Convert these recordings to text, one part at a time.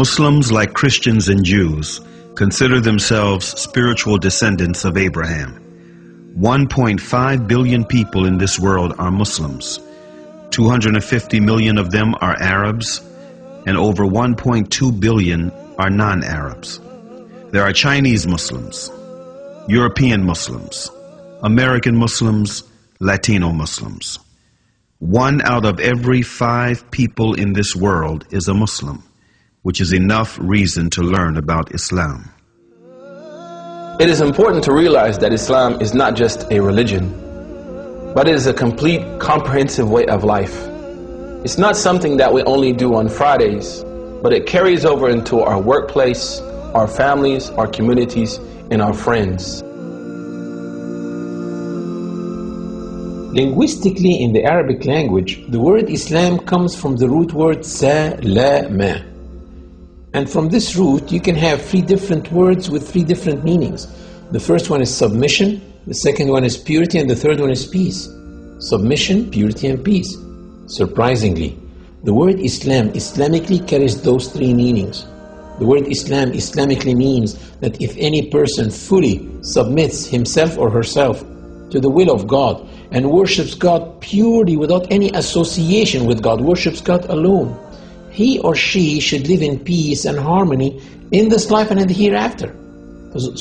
Muslims, like Christians and Jews, consider themselves spiritual descendants of Abraham. 1.5 billion people in this world are Muslims. 250 million of them are Arabs, and over 1.2 billion are non-Arabs. There are Chinese Muslims, European Muslims, American Muslims, Latino Muslims. 1 out of every 5 people in this world is a Muslim, which is enough reason to learn about Islam. It is important to realize that Islam is not just a religion, but it is a complete, comprehensive way of life. It's not something that we only do on Fridays, but it carries over into our workplace, our families, our communities, and our friends. Linguistically, in the Arabic language, the word Islam comes from the root word salama. And from this root, you can have 3 different words with 3 different meanings. The first one is submission, the second one is purity, and the third one is peace. Submission, purity, and peace. Surprisingly, the word Islam Islamically carries those 3 meanings. The word Islam Islamically means that if any person fully submits himself or herself to the will of God and worships God purely without any association with God, worships God alone, he or she should live in peace and harmony in this life and in the hereafter.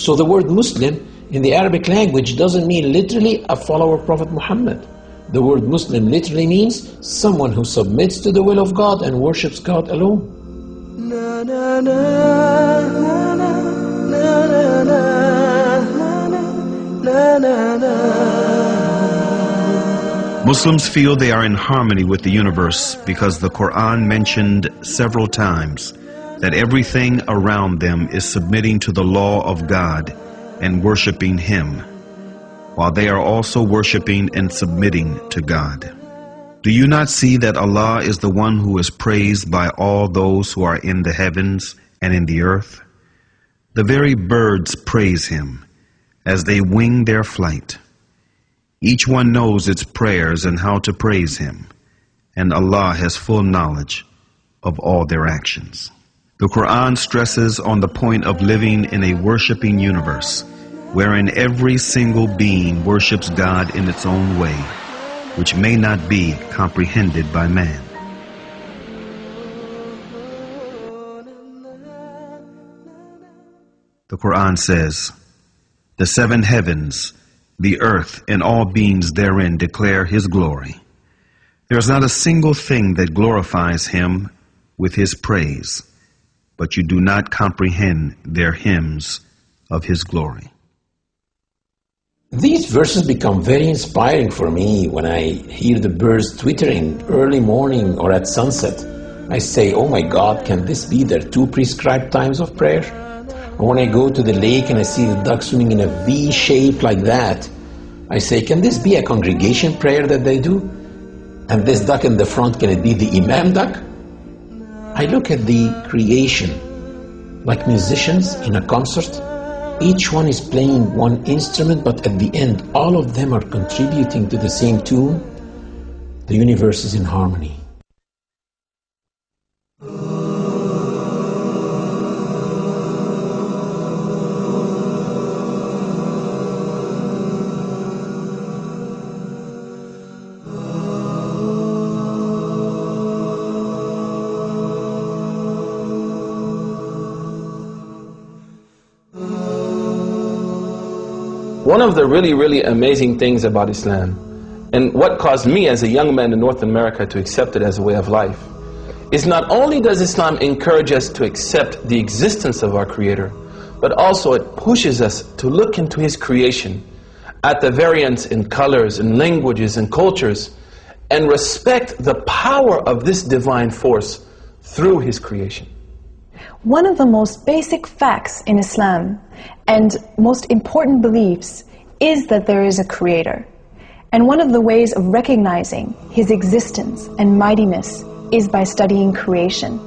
So the word Muslim in the Arabic language doesn't mean literally a follower of Prophet Muhammad. The word Muslim literally means someone who submits to the will of God and worships God alone. Na, na, na, na, na, na, na, na, na. Muslims feel they are in harmony with the universe because the Quran mentioned several times that everything around them is submitting to the law of God and worshiping Him, while they are also worshiping and submitting to God. Do you not see that Allah is the one who is praised by all those who are in the heavens and in the earth? The very birds praise Him as they wing their flight. Each one knows its prayers and how to praise Him, and Allah has full knowledge of all their actions. The Quran stresses on the point of living in a worshiping universe, wherein every single being worships God in its own way, which may not be comprehended by man. The Quran says, "The 7 heavens, the earth, and all beings therein declare His glory. There is not a single thing that glorifies Him with His praise, but you do not comprehend their hymns of His glory." These verses become very inspiring for me when I hear the birds twittering early morning or at sunset. I say, oh my God, can this be their 2 prescribed times of prayer? Or when I go to the lake and I see the ducks swimming in a V shape like that, I say, can this be a congregation prayer that they do? And this duck in the front, can it be the Imam duck? I look at the creation like musicians in a concert. Each one is playing one instrument, but at the end, all of them are contributing to the same tune. The universe is in harmony. One of the really amazing things about Islam, and what caused me as a young man in North America to accept it as a way of life, is not only does Islam encourage us to accept the existence of our Creator, but also it pushes us to look into His creation, at the variance in colors and languages and cultures, and respect the power of this divine force through His creation. One of the most basic facts in Islam and most important beliefs is that there is a Creator. And one of the ways of recognizing His existence and mightiness is by studying creation.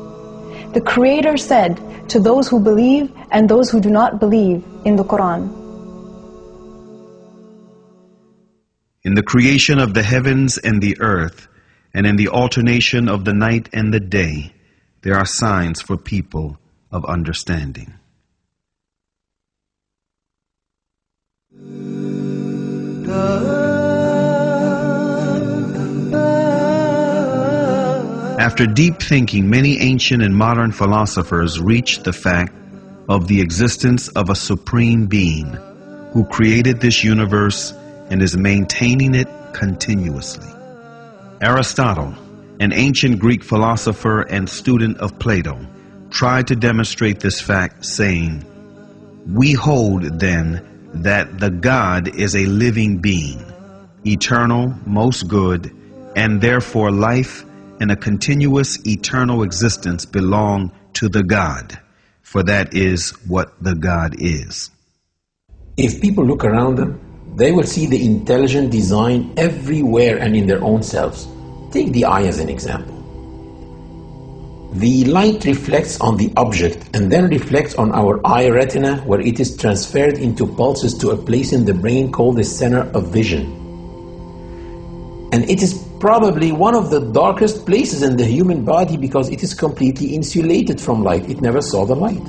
The Creator said to those who believe and those who do not believe in the Quran, "In the creation of the heavens and the earth, and in the alternation of the night and the day, there are signs for people of understanding. After deep thinking, many ancient and modern philosophers reached the fact of the existence of a supreme being who created this universe and is maintaining it continuously. Aristotle, an ancient Greek philosopher and student of Plato, tried to demonstrate this fact, saying, "We hold, then, that the God is a living being, eternal, most good, and therefore life and a continuous eternal existence belong to the God, for that is what the God is." If people look around them, they will see the intelligent design everywhere and in their own selves. Take the eye as an example. The light reflects on the object and then reflects on our eye retina, where it is transferred into pulses to a place in the brain called the center of vision. And it is probably one of the darkest places in the human body because it is completely insulated from light. It never saw the light.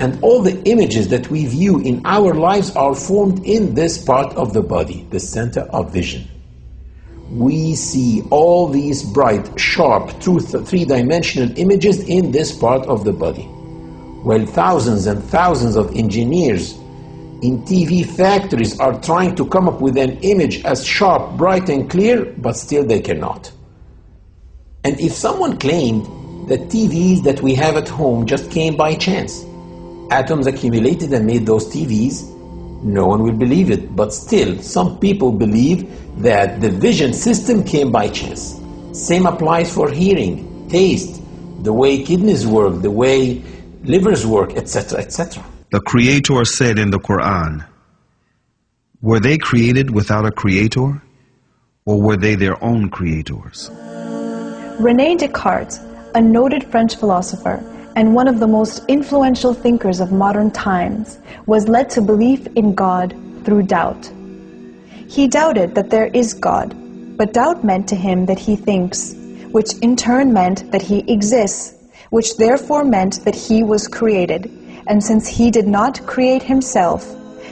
And all the images that we view in our lives are formed in this part of the body, the center of vision. We see all these bright, sharp, three-dimensional images in this part of the body. While thousands and thousands of engineers in TV factories are trying to come up with an image as sharp, bright, and clear, but still they cannot. And if someone claimed that TVs that we have at home just came by chance, atoms accumulated and made those TVs, no one will believe it. But still, some people believe that the vision system came by chance. Same applies for hearing, taste, the way kidneys work, the way livers work, etc., etc. The Creator said in the Quran, were they created without a creator, or were they their own creators? René Descartes, a noted French philosopher and one of the most influential thinkers of modern times, was led to belief in God through doubt. He doubted that there is God, but doubt meant to him that he thinks, which in turn meant that he exists, which therefore meant that he was created. And since he did not create himself,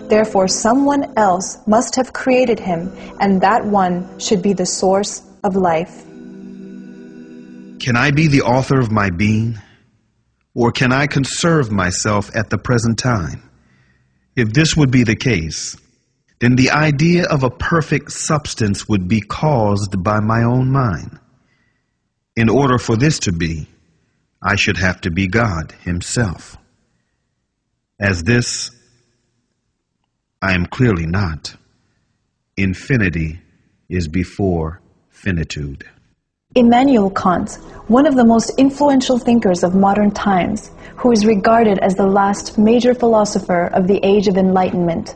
therefore someone else must have created him, and that one should be the source of life. Can I be the author of my being? Or can I conserve myself at the present time? If this would be the case, then the idea of a perfect substance would be caused by my own mind. In order for this to be, I should have to be God himself. As this, I am clearly not. Infinity is before finitude. Immanuel Kant, one of the most influential thinkers of modern times, who is regarded as the last major philosopher of the Age of Enlightenment,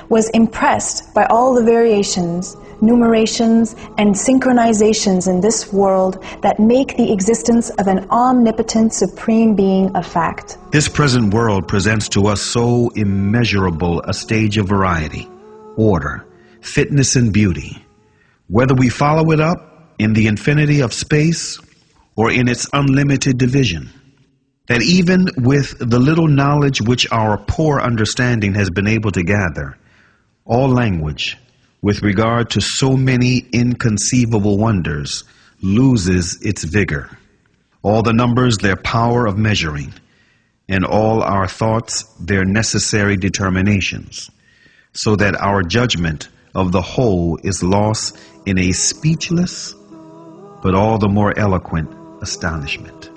was impressed by all the variations, numerations, and synchronizations in this world that make the existence of an omnipotent supreme being a fact. This present world presents to us so immeasurable a stage of variety, order, fitness, and beauty. Whether we follow it up in the infinity of space or in its unlimited division, that even with the little knowledge which our poor understanding has been able to gather, all language, with regard to so many inconceivable wonders, loses its vigor, all the numbers their power of measuring, and all our thoughts their necessary determinations, so that our judgment of the whole is lost in a speechless but all the more eloquent astonishment.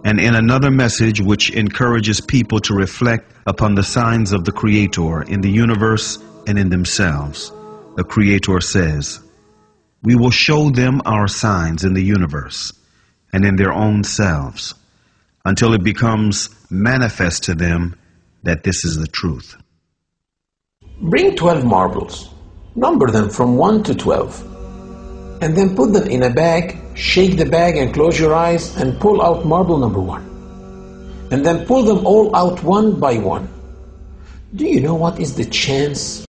And in another message which encourages people to reflect upon the signs of the Creator in the universe and in themselves, the Creator says, "We will show them our signs in the universe and in their own selves, until it becomes manifest to them that this is the truth." Bring 12 marbles, number them from 1 to 12, and then put them in a bag, shake the bag and close your eyes and pull out marble number 1. And then pull them all out one by one. Do you know what is the chance